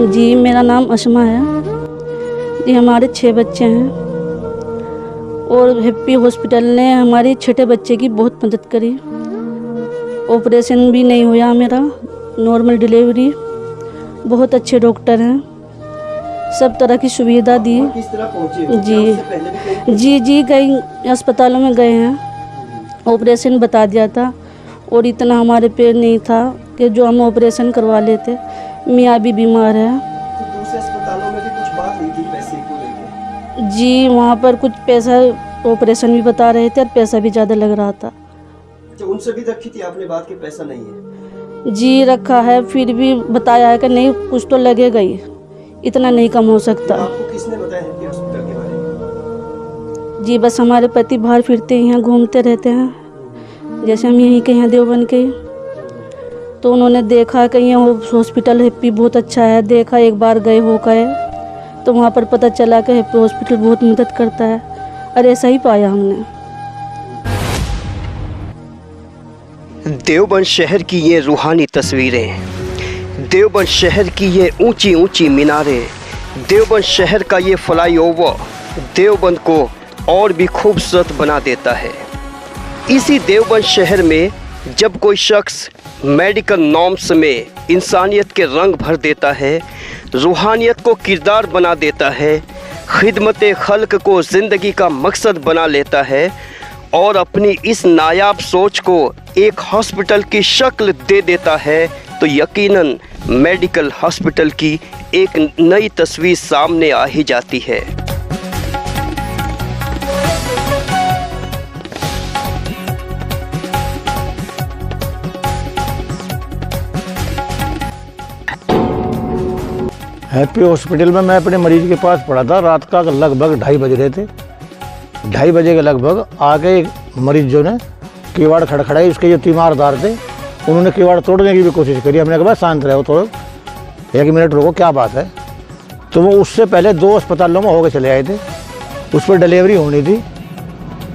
जी, मेरा नाम अस्मा है जी। हमारे 6 बच्चे हैं और हैप्पी हॉस्पिटल ने हमारी छोटे बच्चे की बहुत मदद करी। ऑपरेशन भी नहीं हुआ मेरा, नॉर्मल डिलीवरी। बहुत अच्छे डॉक्टर हैं, सब तरह की सुविधा दी। किस तरह पहुंचे? जी जी जी, कई अस्पतालों में गए हैं, ऑपरेशन बता दिया था और इतना हमारे पे नहीं था कि जो हम ऑपरेशन करवा लेते। मियाँ भी बीमार है। तो दूसरे अस्पतालों में भी कुछ बात हुई थी पैसे को लेकर? जी, वहाँ पर कुछ पैसा, ऑपरेशन भी बता रहे थे और पैसा भी ज़्यादा लग रहा था। अच्छा, उनसे भी रखी थी आपने बात कि पैसा नहीं है? जी, रखा है, फिर भी बताया है कि नहीं कुछ तो लगेगा ही, इतना नहीं कम हो सकता। आपको किसने बताया हैप्पी हॉस्पिटल के बारे में? जी, बस हमारे पति बाहर फिरते हैं, घूमते रहते हैं, जैसे हम यहीं के हैं देवबंद के, तो उन्होंने देखा कि ये हॉस्पिटल हैप्पी बहुत अच्छा है। देखा, एक बार गए हो गए तो वहाँ पर पता चला कि हैप्पी हॉस्पिटल बहुत मदद करता है और ऐसा ही पाया हमने। देवबंद शहर की ये रूहानी तस्वीरें, देवबंद शहर की ये ऊंची ऊंची मीनारें, देवबंद शहर का ये फ्लाईओवर देवबंद को और भी खूबसूरत बना देता है। इसी देवबंद शहर में जब कोई शख्स मेडिकल नॉर्म्स में इंसानियत के रंग भर देता है, रूहानियत को किरदार बना देता है, खिदमत खल्क को ज़िंदगी का मकसद बना लेता है और अपनी इस नायाब सोच को एक हॉस्पिटल की शक्ल दे देता है, तो यकीनन मेडिकल हॉस्पिटल की एक नई तस्वीर सामने आ ही जाती है। हैप्पी हॉस्पिटल में मैं अपने मरीज के पास पड़ा था। रात का लगभग 2:30 बज रहे थे। 2:30 बजे के लगभग आके एक मरीज जो ने किवाड़ खड़खड़ाई, उसके जो तीमारदार थे उन्होंने किवाड़ तोड़ने की भी कोशिश करी। हमने कहा शांत रहो, थोड़ा 1 मिनट रुको, क्या बात है। तो वो उससे पहले 2 अस्पतालों में होकर चले आए थे, उस पर डिलीवरी होनी थी।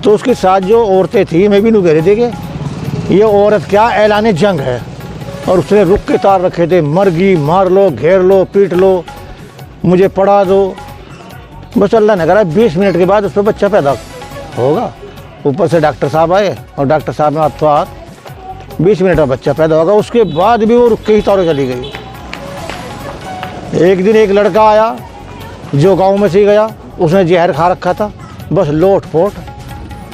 तो उसके साथ जो औरतें थी, मैं भी नहीं कह रही थी कि ये औरत क्या ऐलान जंग है, और उसने रुक के तार रखे थे, मरगी, मार लो, घेर लो, पीट लो, मुझे पढ़ा दो। बस अल्लाह ने करा 20 मिनट के बाद उस पर बच्चा पैदा होगा। ऊपर से डॉक्टर साहब आए और डॉक्टर साहब ने हाथों हाथ 20 मिनट में बच्चा पैदा होगा। उसके बाद भी वो रुक के ही तारों चली गई। एक दिन एक लड़का आया जो गांव में से गया, उसने जहर खा रखा था, बस लोट पोट,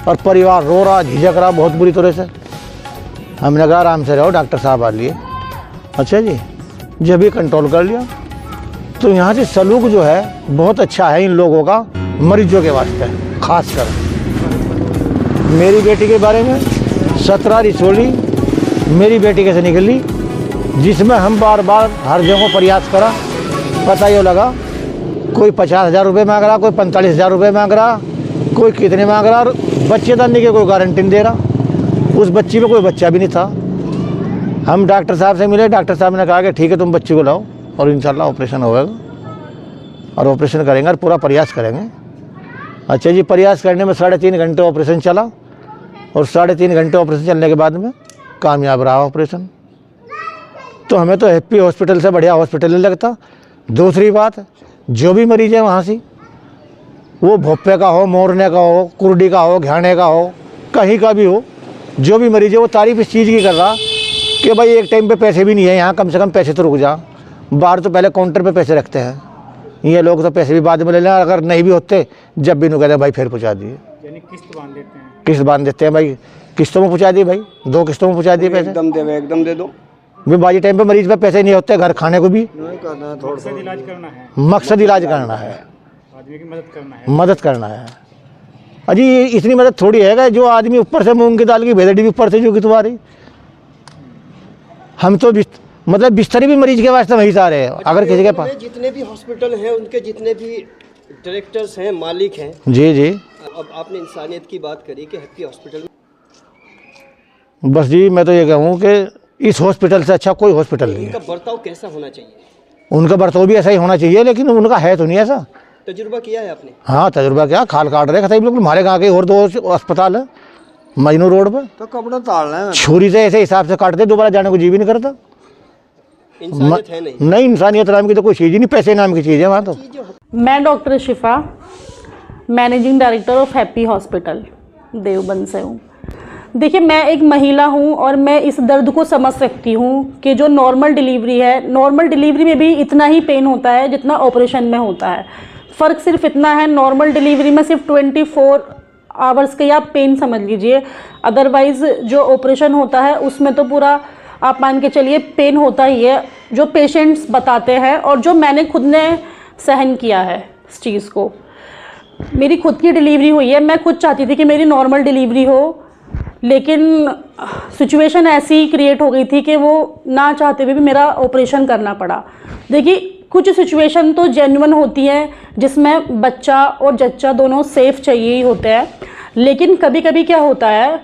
और परिवार रो रहा, झिझक रहा बहुत बुरी तरह से। हमने कहा आराम से रहो, डॉक्टर साहब आ लिए। अच्छा जी, जब भी कंट्रोल कर लिया। तो यहाँ से सलूक जो है बहुत अच्छा है इन लोगों का मरीजों के वास्ते, खास कर। मेरी बेटी के बारे में 17 रिसोली मेरी बेटी कैसे निकली, जिसमें हम बार बार हर जगह प्रयास करा, पता ये लगा कोई 50,000 रुपये मांग रहा, कोई 45,000 रुपये मांग रहा, कोई कितने मांग रहा, और बच्चेदानी के कोई गारंटी नहीं दे रहा। उस बच्ची में कोई बच्चा भी नहीं था। हम डॉक्टर साहब से मिले, डॉक्टर साहब ने कहा कि ठीक है तुम बच्ची को लाओ और इंशाल्लाह ऑपरेशन होगा, और ऑपरेशन करेंगे और पूरा प्रयास करेंगे। अच्छा जी, प्रयास करने में 3.5 घंटे ऑपरेशन चला, और 3.5 घंटे ऑपरेशन चलने के बाद में कामयाब रहा ऑपरेशन। तो हमें तो हैप्पी हॉस्पिटल से बढ़िया हॉस्पिटल नहीं लगता। दूसरी बात, जो भी मरीज है वहाँ से, वो भोपे का हो, मोरने का हो, कुर्डी का हो, घाने का हो, कहीं का भी हो, जो भी मरीज है वो तारीफ इस चीज़ की कर रहा कि भाई एक टाइम पे पैसे भी नहीं है यहाँ, कम से कम पैसे तो रुक जा। बाहर तो पहले काउंटर पे पैसे रखते हैं, ये लोग तो पैसे भी बाद में ले लें, अगर नहीं भी होते जब भी नहीं कहते भाई फिर पहुँचा दिए। यानी किस्त बांध देते हैं? किस्त बांध देते हैं भाई, किस्तों में पहुँचा दिए भाई, 2 किस्तों में पहुँचा दिए पैसे। एकदम दे दो भाई बाजी टाइम पे मरीज पे पैसे नहीं होते, घर खाने को भी नहीं करना, थोड़ा इलाज करना है, मकसद इलाज करना है, आदमी की मदद करना है। मदद करना है। अजी इतनी मदद थोड़ी है कि जो आदमी ऊपर से मूंग की दाल की भेदड़ी भी ऊपर से जो कि तुम्हारी, हम तो मतलब बिस्तरी भी मरीज के वास्ते वही सारे हैं। अगर किसी के पास जितने भी हॉस्पिटल हैं, उनके जितने भी डायरेक्टर्स हैं, मालिक हैं, जी जी, अब आपने इंसानियत की बात करी कि हैप्पी हॉस्पिटल में, बस जी मैं तो ये कहूँ कि इस हॉस्पिटल से अच्छा कोई हॉस्पिटल नहीं है। उनका बर्ताव कैसा होना चाहिए? उनका बर्ताव भी ऐसा ही होना चाहिए, लेकिन उनका है तो नहीं ऐसा। तजुर्बा किया है आपने? हाँ तजुर्बा क्या, खाल काट रहे थे बिल्कुल। हमारे गाँव के और 2 अस्पताल है मजनू रोड पर, तो कपड़ा ताड़ना है, छुरी से ऐसे हिसाब से काटते, दोबारा जाने को जी भी नहीं करता। इंसानियत है नहीं। नहीं, इंसानियत नाम की तो कोई चीज़ ही नहीं, पैसे नाम की चीज़ है वहाँ तो। मैं doctor Shifa, managing director of happy hospital Deoband से हूँ। देखिए, मैं एक महिला हूँ और मैं इस दर्द को समझ सकती हूँ कि जो नॉर्मल डिलीवरी है, नॉर्मल डिलीवरी में भी इतना ही पेन होता है जितना ऑपरेशन में होता है। फ़र्क सिर्फ इतना है, नॉर्मल डिलीवरी में सिर्फ 24 आवर्स के आप पेन समझ लीजिए, अदरवाइज़ जो ऑपरेशन होता है उसमें तो पूरा आप मान के चलिए पेन होता ही है, जो पेशेंट्स बताते हैं और जो मैंने खुद ने सहन किया है इस चीज़ को। मेरी खुद की डिलीवरी हुई है, मैं खुद चाहती थी कि मेरी नॉर्मल डिलीवरी हो, लेकिन सिचुएशन ऐसी क्रिएट हो गई थी कि वो ना चाहते हुए भी मेरा ऑपरेशन करना पड़ा। देखिए, कुछ सिचुएशन तो जेन्युइन होती हैं जिसमें बच्चा और जच्चा दोनों सेफ चाहिए ही होते हैं, लेकिन कभी कभी क्या होता है,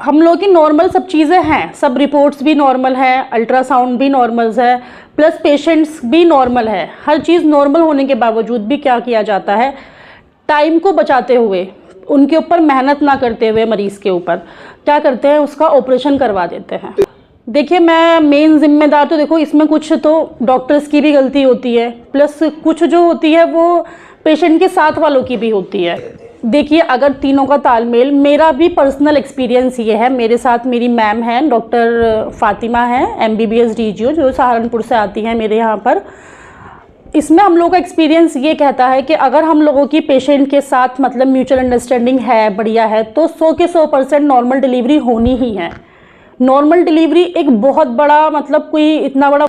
हम लोग की नॉर्मल सब चीज़ें हैं, सब रिपोर्ट्स भी नॉर्मल है, अल्ट्रासाउंड भी नॉर्मल है, प्लस पेशेंट्स भी नॉर्मल है। हर चीज़ नॉर्मल होने के बावजूद भी क्या किया जाता है, टाइम को बचाते हुए, उनके ऊपर मेहनत ना करते हुए मरीज़ के ऊपर क्या करते हैं, उसका ऑपरेशन करवा देते हैं। देखिए, मैं मेन जिम्मेदार तो देखो इसमें कुछ तो डॉक्टर्स की भी गलती होती है, प्लस कुछ जो होती है वो पेशेंट के साथ वालों की भी होती है। देखिए, अगर तीनों का तालमेल, मेरा भी पर्सनल एक्सपीरियंस ये है, मेरे साथ मेरी मैम हैं, डॉक्टर फातिमा हैं, MBBS DGO, जो सहारनपुर से आती हैं मेरे यहाँ पर। इसमें हम लोगों का एक्सपीरियंस ये कहता है कि अगर हम लोगों की पेशेंट के साथ मतलब म्यूचुअल अंडरस्टैंडिंग है, बढ़िया है, तो 100 के 100% नॉर्मल डिलीवरी होनी ही है। नॉर्मल डिलीवरी एक बहुत बड़ा मतलब कोई इतना बड़ा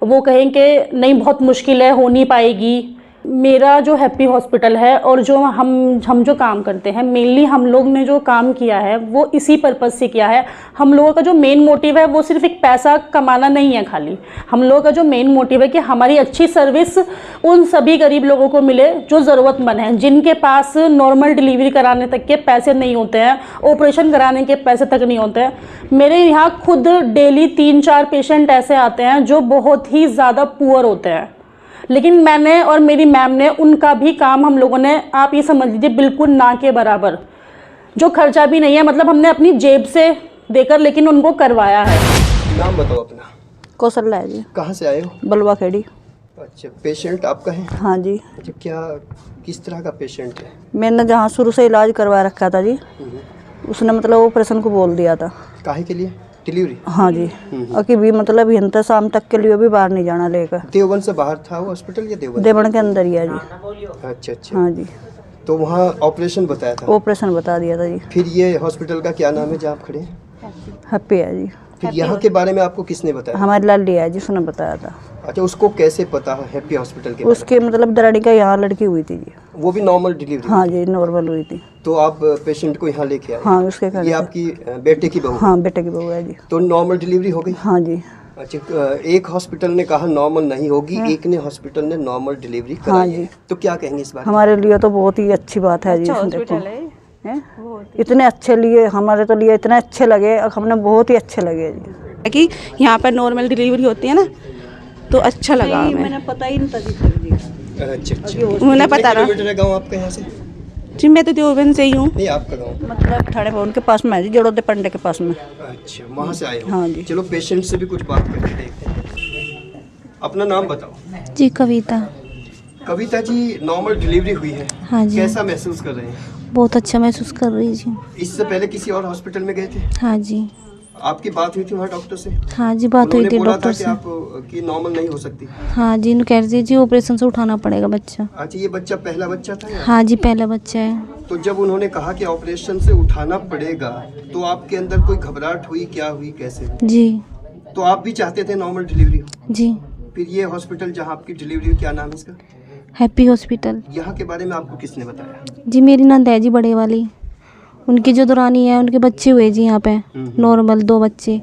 वो कहें कि नहीं बहुत मुश्किल है, हो नहीं पाएगी। मेरा जो हैप्पी हॉस्पिटल है और जो हम जो काम करते हैं, मेनली हम लोग ने जो काम किया है वो इसी पर्पज़ से किया है। हम लोगों का जो मेन मोटिव है वो सिर्फ एक पैसा कमाना नहीं है खाली, हम लोगों का जो मेन मोटिव है कि हमारी अच्छी सर्विस उन सभी गरीब लोगों को मिले जो ज़रूरतमंद हैं, जिनके पास नॉर्मल डिलीवरी कराने तक के पैसे नहीं होते हैं, ऑपरेशन कराने के पैसे तक नहीं होते हैं। मेरे यहाँ खुद डेली 3-4 पेशेंट ऐसे आते हैं जो बहुत ही ज़्यादा पुअर होते हैं, लेकिन मैंने और मेरी मैम ने उनका भी काम हम लोगों ने, आप ये समझ लीजिए, बिल्कुल ना के बराबर, जो खर्चा भी नहीं है, मतलब हमने अपनी जेब से देकर लेकिन उनको करवाया है। नाम बताओ अपना। कौशल्या है जी। कहाँ से आए हो? बलवा खेड़ी। अच्छा, पेशेंट आपका है? हाँ जी। अच्छा, क्या किस तरह का पेशेंट है? मैंने जहाँ शुरू से इलाज करवा रखा था जी, उसने मतलब ऑपरेशन को बोल दिया था। काहे के लिए? डिलीवरी? हाँ जी। और कि भी मतलब यंत्र शाम तक के लिए भी बाहर नहीं जाना लेकर। देवबंद से बाहर था वो हॉस्पिटल या देवबंद? देवबंद के अंदर ही है जी। अच्छा अच्छा। हाँ जी। तो वहाँ ऑपरेशन बताया था? ऑपरेशन बता दिया था जी। फिर ये हॉस्पिटल का क्या नाम है जहाँ आप खड़े हैं? हैप्पी है जी। फिर यहाँ के बारे में आपको किसने बताया? हमारी लाली है जी, उसने बताया था। अच्छा, उसको कैसे पता है हैप्पी हॉस्पिटल के? उसके मतलब दरानी का यहाँ लड़की हुई थी जी। वो भी नॉर्मल डिलीवरी? हाँ जी, नॉर्मल हुई थी। तो आप पेशेंट को यहाँ लेके आए? हाँ, उसके घर। ये आपकी बेटे की बहू? हाँ, बेटे की बहू है जी। तो नॉर्मल डिलीवरी हो गई? हाँ जी। अच्छा, एक हॉस्पिटल ने कहा नॉर्मल नहीं होगी, एक ने हॉस्पिटल ने नॉर्मल डिलीवरी कराई। हाँ जी। तो क्या कहेंगे इस बारे में? हमारे लिए तो बहुत ही अच्छी बात है जी। देखो, इतने अच्छे लिए हमारे तो लिए इतने अच्छे लगे, हमने बहुत ही अच्छे लगे जी। कि यहाँ पर नॉर्मल डिलीवरी होती है ना, तो अच्छा लगा हमें। मैंने पता ही नहीं था जी। अच्छा अच्छा। उन्हें पता रहा किलोमीटर है गाँव आपका यहाँ से? जी, मैं तो देवबंद से ही हूँ। नहीं, आपका गाँव? मतलब ठाणे भवन के पास में है जी, जड़ोदे पंडे के पास में। अच्छा, वहाँ से आए हो? हाँ जी। चलो पेशेंट से भी कुछ बात करके देखते हैं। अपना नाम बताओ। जी, कविता। कविता जी, नॉर्मल डिलीवरी हुई है, हाँ जी। कैसा महसूस कर रहे हैं? बहुत अच्छा महसूस कर रही जी। इससे पहले किसी और हॉस्पिटल में गए थे? हाँ जी। आपकी बात हुई थी वहाँ डॉक्टर से? हाँ जी, बात हुई थी उन्होंने बोला डॉक्टर था से। कि आप की नॉर्मल नहीं हो सकती? हाँ जी, कह रही जी ऑपरेशन से उठाना पड़ेगा बच्चा। अच्छा, ये बच्चा पहला बच्चा था या? हाँ जी, पहला बच्चा है। तो जब उन्होंने कहा कि ऑपरेशन से उठाना पड़ेगा, तो आपके अंदर कोई घबराहट हुई, क्या हुई, कैसे? जी। तो आप भी चाहते थे नॉर्मल डिलीवरी हो? जी। फिर ये हॉस्पिटल जहाँ आपकी डिलीवरी हुई, क्या नाम है इसका? Happy hospital. यहाँ के बारे में आपको किसने बताया? जी, मेरी नंद है जी, बड़े वाली, उनकी जो दुरानी है, उनके बच्चे हुए जी यहाँ पे, नॉर्मल 2 बच्चे,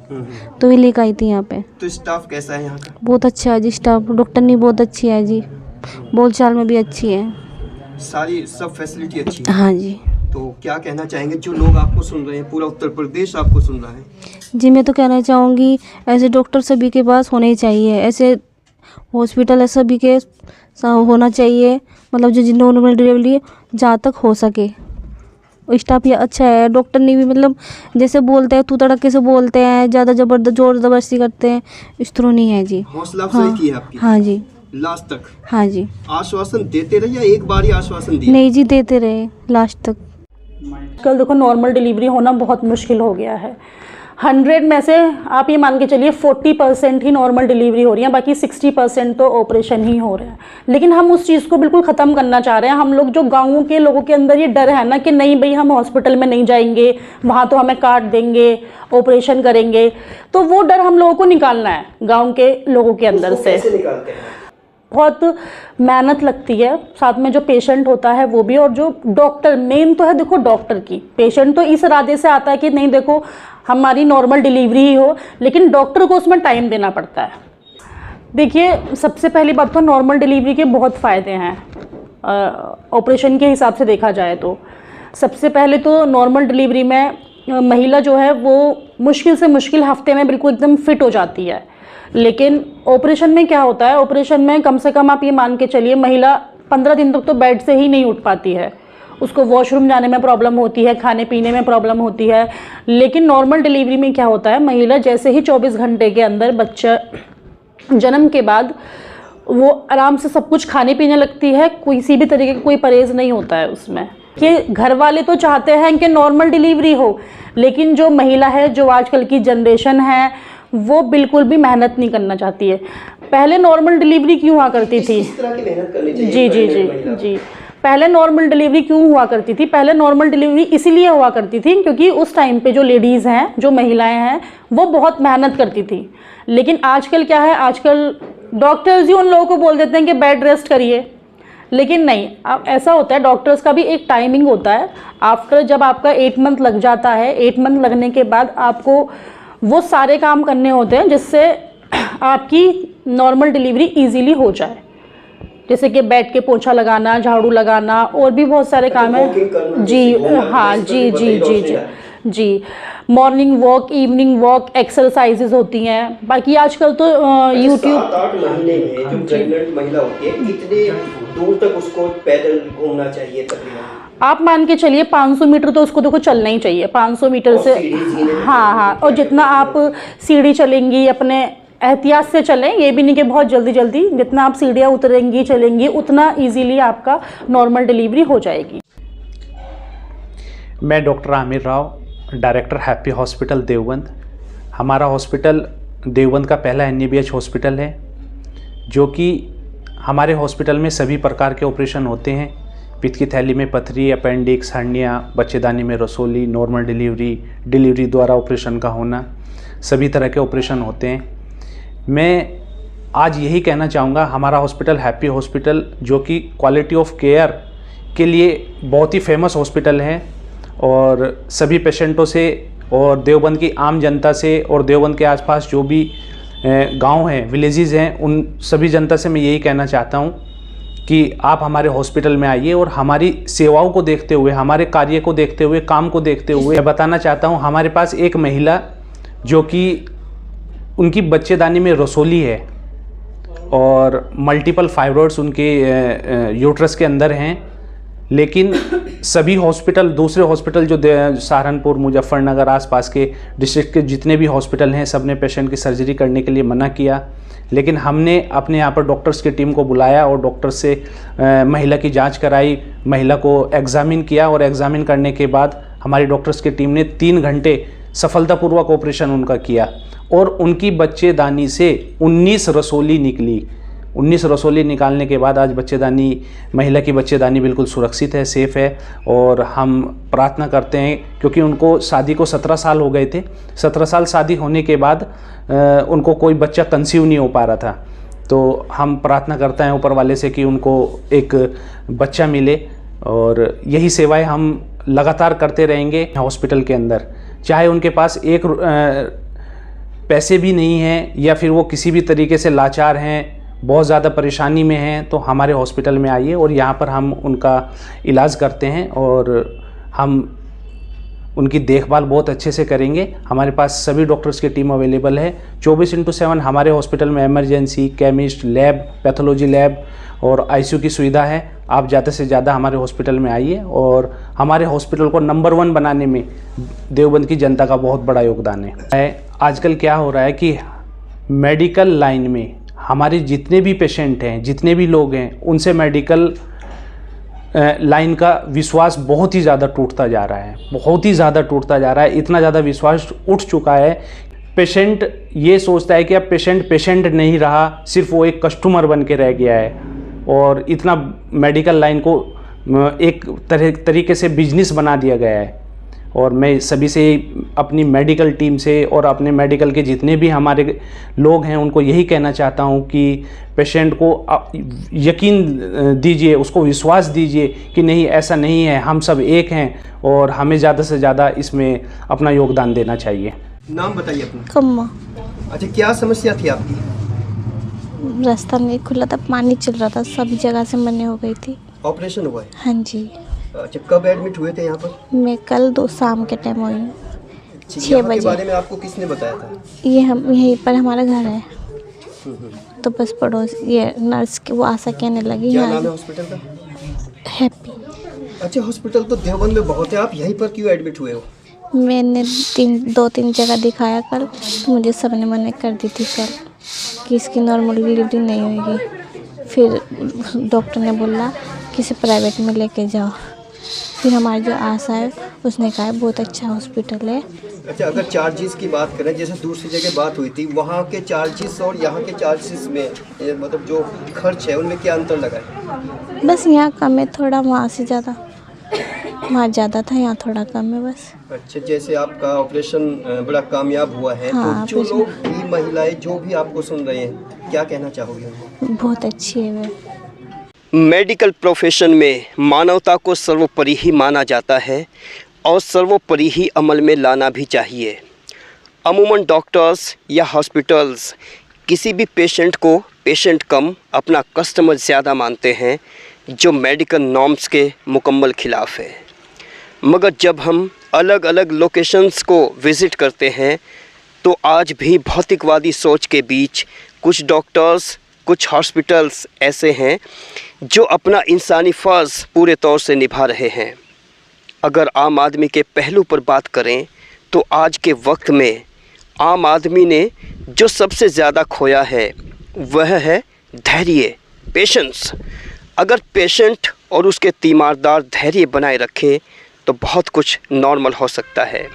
तो ये लेकर आई थी यहाँ पे। तो स्टाफ कैसा है यहाँ का? बहुत अच्छा है जी स्टाफ, डॉक्टर नहीं बहुत अच्छी है जी, बोलचाल में भी अच्छी है। सारी सब फैसिलिटी अच्छी है? हाँ जी। तो क्या कहना चाहेंगे जो लोग आपको सुन रहे हैं, पूरा उत्तर प्रदेश आपको सुन रहा है? जी, मैं तो कहना चाहूँगी ऐसे डॉक्टर सभी के पास होने चाहिए, ऐसे हॉस्पिटल सभी के होना चाहिए, मतलब जो नॉर्मल डिलीवरी जहाँ तक हो सके। स्टाफ ये अच्छा है, डॉक्टर ने भी मतलब जैसे बोलते हैं तू तड़के से बोलते हैं, ज़्यादा जोर ज़बरदस्ती करते हैं, इस तरह नहीं है जी। हौसला अफजाई की है आपकी? हाँ जी। लास्ट तक? हाँ जी। आश्वासन देते रहे या एक बार ही आश्वासन दिया? नहीं जी, देते रहे लास्ट तक। कल देखो नॉर्मल डिलीवरी होना बहुत मुश्किल हो गया है। 100 में से आप ये मान के चलिए 40% ही नॉर्मल डिलीवरी हो रही है, बाकी 60% तो ऑपरेशन ही हो रहा है। लेकिन हम उस चीज़ को बिल्कुल ख़त्म करना चाह रहे हैं। हम लोग जो गाँवों के लोगों के अंदर ये डर है ना कि नहीं भाई हम हॉस्पिटल में नहीं जाएंगे, वहाँ तो हमें काट देंगे, ऑपरेशन करेंगे, तो वो डर हम लोगों को निकालना है गाँव के लोगों के अंदर से। कैसे निकालते हैं? बहुत मेहनत लगती है, साथ में जो पेशेंट होता है वो भी, और जो डॉक्टर, मेन तो है देखो डॉक्टर की। पेशेंट तो इस इरादे से आता है कि नहीं देखो हमारी नॉर्मल डिलीवरी ही हो, लेकिन डॉक्टर को उसमें टाइम देना पड़ता है। देखिए सबसे पहली बात तो नॉर्मल डिलीवरी के बहुत फ़ायदे हैं ऑपरेशन के हिसाब से देखा जाए तो। सबसे पहले तो नॉर्मल डिलीवरी में महिला जो है वो मुश्किल से मुश्किल हफ्ते में बिल्कुल एकदम फिट हो जाती है। लेकिन ऑपरेशन में क्या होता है, ऑपरेशन में कम से कम आप ये मान के चलिए महिला 15 दिन तक तो बेड से ही नहीं उठ पाती है। उसको वॉशरूम जाने में प्रॉब्लम होती है, खाने पीने में प्रॉब्लम होती है। लेकिन नॉर्मल डिलीवरी में क्या होता है, महिला जैसे ही 24 घंटे के अंदर बच्चा जन्म के बाद वो आराम से सब कुछ खाने पीने लगती है, किसी भी तरीके का कोई परहेज नहीं होता है उसमें। कि घर वाले तो चाहते हैं कि नॉर्मल डिलीवरी हो, लेकिन जो महिला है, जो आजकल की जनरेशन है, वो बिल्कुल भी मेहनत नहीं करना चाहती है। पहले नॉर्मल डिलीवरी क्यों हुआ करती थी? किस तरह की मेहनत करनी चाहिए? जी जी जी जी। पहले नॉर्मल डिलीवरी क्यों हुआ करती थी? पहले नॉर्मल डिलीवरी इसीलिए हुआ करती थी क्योंकि उस टाइम पे जो लेडीज़ हैं, जो महिलाएं हैं, वो बहुत मेहनत करती थी। लेकिन आजकल क्या है, आजकल डॉक्टर्स ही उन लोगों को बोल देते हैं कि बेड रेस्ट करिए। लेकिन नहीं, अब ऐसा होता है, डॉक्टर्स का भी एक टाइमिंग होता है। आफ्टर जब आपका 8 मंथ लग जाता है, 8 मंथ लगने के बाद आपको वो सारे काम करने होते हैं जिससे आपकी नॉर्मल डिलीवरी इजीली हो जाए। जैसे कि बैठ के पोछा लगाना, झाड़ू लगाना, और भी बहुत सारे काम हैं जी। हाँ जी जी जी जी जी। Morning walk, evening walk, exercises होती हैं। बाकी आजकल तो यूट्यूब 7-8 महीने में जो प्रेग्नेंट महिला होती है, कितने दूर तक उसको पैदल घूमना चाहिए तकरीबन? आप मान के चलिए 500 मीटर तो उसको देखो चलना ही चाहिए। 500 मीटर से, हाँ हाँ, और जितना आप सीढ़ी चलेंगी अपने एहतियात से चलें, ये भी नहीं कि बहुत जल्दी जल्दी, जितना आप सीढ़ियाँ उतरेंगी चलेंगी उतना इजीली आपका नॉर्मल डिलीवरी हो जाएगी। मैं doctor Aamir Rao, director happy hospital Deoband. हमारा हॉस्पिटल देवबंद का पहला NABH हॉस्पिटल है, जो कि हमारे हॉस्पिटल में सभी प्रकार के ऑपरेशन होते हैं। पित्त की थैली में पथरी, अपेंडिक्स, हर्निया, बच्चेदानी में रसोली, नॉर्मल डिलीवरी, डिलीवरी द्वारा ऑपरेशन का होना, सभी तरह के ऑपरेशन होते हैं। मैं आज यही कहना चाहूँगा, हमारा हॉस्पिटल हैप्पी हॉस्पिटल, जो कि क्वालिटी ऑफ केयर के लिए बहुत ही फेमस हॉस्पिटल है, और सभी पेशेंटों से और देवबंद की आम जनता से और देवबंद के आसपास जो भी गांव हैं, विलेजेस हैं, उन सभी जनता से मैं यही कहना चाहता हूं कि आप हमारे हॉस्पिटल में आइए और हमारी सेवाओं को देखते हुए, हमारे कार्य को देखते हुए, काम को देखते हुए मैं बताना चाहता हूं, हमारे पास एक महिला जो कि उनकी बच्चेदानी में रसोली है और मल्टीपल फाइब्रॉइड्स उनके यूट्रस के अंदर हैं, लेकिन सभी हॉस्पिटल, दूसरे हॉस्पिटल जो सहारनपुर, मुजफ्फरनगर, आसपास के डिस्ट्रिक्ट के जितने भी हॉस्पिटल हैं, सब ने पेशेंट की सर्जरी करने के लिए मना किया। लेकिन हमने अपने यहाँ पर डॉक्टर्स की टीम को बुलाया और डॉक्टर से महिला की जांच कराई, महिला को एग्जामिन किया, और एग्जामिन करने के बाद हमारी डॉक्टर्स की टीम ने 3 घंटे सफलतापूर्वक ऑपरेशन उनका किया, और उनकी बच्चेदानी से 19 रसोली निकली। 19 रसोली निकालने के बाद आज बच्चेदानी, महिला की बच्चेदानी बिल्कुल सुरक्षित है, सेफ़ है। और हम प्रार्थना करते हैं, क्योंकि उनको शादी को 17 साल हो गए थे, 17 साल शादी होने के बाद उनको कोई बच्चा कंसीव नहीं हो पा रहा था, तो हम प्रार्थना करते हैं ऊपर वाले से कि उनको एक बच्चा मिले, और यही सेवाएं हम लगातार करते रहेंगे हॉस्पिटल के अंदर। चाहे उनके पास एक पैसे भी नहीं हैं, या फिर वो किसी भी तरीके से लाचार हैं, बहुत ज़्यादा परेशानी में हैं, तो हमारे हॉस्पिटल में आइए और यहाँ पर हम उनका इलाज करते हैं, और हम उनकी देखभाल बहुत अच्छे से करेंगे। हमारे पास सभी डॉक्टर्स की टीम अवेलेबल है 24/7। हमारे हॉस्पिटल में emergency, chemist, lab, pathology lab और ICU की सुविधा है। आप ज़्यादा से ज़्यादा हमारे हॉस्पिटल में आइए और हमारे हॉस्पिटल को नंबर 1 बनाने में देवबंद की जनता का बहुत बड़ा योगदान है। आजकल क्या हो रहा है कि मेडिकल लाइन में हमारे जितने भी पेशेंट हैं, जितने भी लोग हैं, उनसे मेडिकल लाइन का विश्वास बहुत ही ज़्यादा टूटता जा रहा है, बहुत ही ज़्यादा टूटता जा रहा है। इतना ज़्यादा विश्वास उठ चुका है, पेशेंट ये सोचता है कि अब पेशेंट नहीं रहा, सिर्फ वो एक कस्टमर बन के रह गया है। और इतना मेडिकल लाइन को एक तरीके से बिजनेस बना दिया गया है। और मैं सभी से, अपनी मेडिकल टीम से और अपने मेडिकल के जितने भी हमारे लोग हैं, उनको यही कहना चाहता हूं कि पेशेंट को यकीन दीजिए, उसको विश्वास दीजिए कि नहीं, ऐसा नहीं है, हम सब एक हैं और हमें ज़्यादा से ज़्यादा इसमें अपना योगदान देना चाहिए। नाम बताइए अपना। कम्मा। अच्छा, क्या समस्या थी आपकी? रास्ता नहीं खुला था, पानी चल रहा था, सब जगह से मने हो गई थी। ऑपरेशन हुआ है? हाँ जी। अच्छा, कब एडमिट हुए थे यहाँ पर? मैं कल 2 शाम के टाइम हुई हूँ, 6 यहाँ के बजे। बारे में आपको किसने बताया था? ये हम यहीं पर हमारा घर है, तो बस पड़ोस ये नर्स की वो आशा कहने लगी। क्या यहाँ नाम है हॉस्पिटल का? हैप्पी। अच्छा, हॉस्पिटल तो देवबंद में बहुत है, आप यहीं पर क्यों एडमिट हुए हो? मैंने 2-3 जगह दिखाया कल, तो मुझे सबने मना कर दी थी कल कि इसकी नॉर्मल डिलीवरी नहीं होगी। फिर डॉक्टर ने बोला किसी प्राइवेट में लेके जाओ। फिर हमारी जो आशा है उसने कहा बहुत अच्छा हॉस्पिटल है। अच्छा, अगर चार्जेस की बात करें, जैसे दूसरी जगह बात हुई थी, वहाँ के चार्जेस और यहाँ के चार्जेस में मतलब जो खर्च है उनमें क्या अंतर लगा है? बस यहाँ कम है थोड़ा, वहाँ से ज़्यादा, वहाँ ज़्यादा था, यहाँ थोड़ा कम है बस। अच्छा, जैसे आपका ऑपरेशन बड़ा कामयाब हुआ है, हाँ, तो जो लोग भी, महिलाएं जो भी आपको सुन रहे हैं, क्या कहना चाहोगे उनको? बहुत अच्छी है वे। मेडिकल प्रोफेशन में मानवता को सर्वोपरि ही माना जाता है और सर्वोपरि ही अमल में लाना भी चाहिए। अमूमन डॉक्टर्स या हॉस्पिटल्स किसी भी पेशेंट को पेशेंट कम, अपना कस्टमर ज़्यादा मानते हैं, जो मेडिकल नॉर्म्स के मुकम्मल खिलाफ है। मगर जब हम अलग अलग लोकेशंस को विज़िट करते हैं तो आज भी भौतिकवादी सोच के बीच कुछ डॉक्टर्स, कुछ हॉस्पिटल्स ऐसे हैं जो अपना इंसानी फ़र्ज़ पूरे तौर से निभा रहे हैं। अगर आम आदमी के पहलू पर बात करें तो आज के वक्त में आम आदमी ने जो सबसे ज़्यादा खोया है वह है धैर्य, पेशेंस। अगर पेशेंट और उसके तीमारदार धैर्य बनाए रखे तो बहुत कुछ नॉर्मल हो सकता है।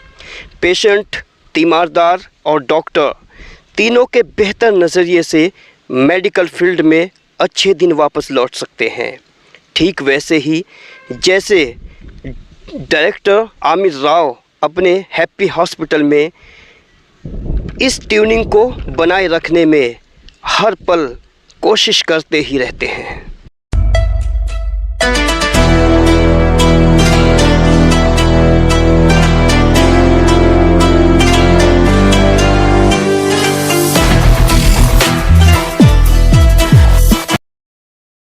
पेशेंट, तीमारदार और डॉक्टर तीनों के बेहतर नज़रिए से मेडिकल फील्ड में अच्छे दिन वापस लौट सकते हैं। ठीक वैसे ही जैसे डायरेक्टर आमिर राव अपने हैप्पी हॉस्पिटल में इस ट्यूनिंग को बनाए रखने में हर पल कोशिश करते ही रहते हैं।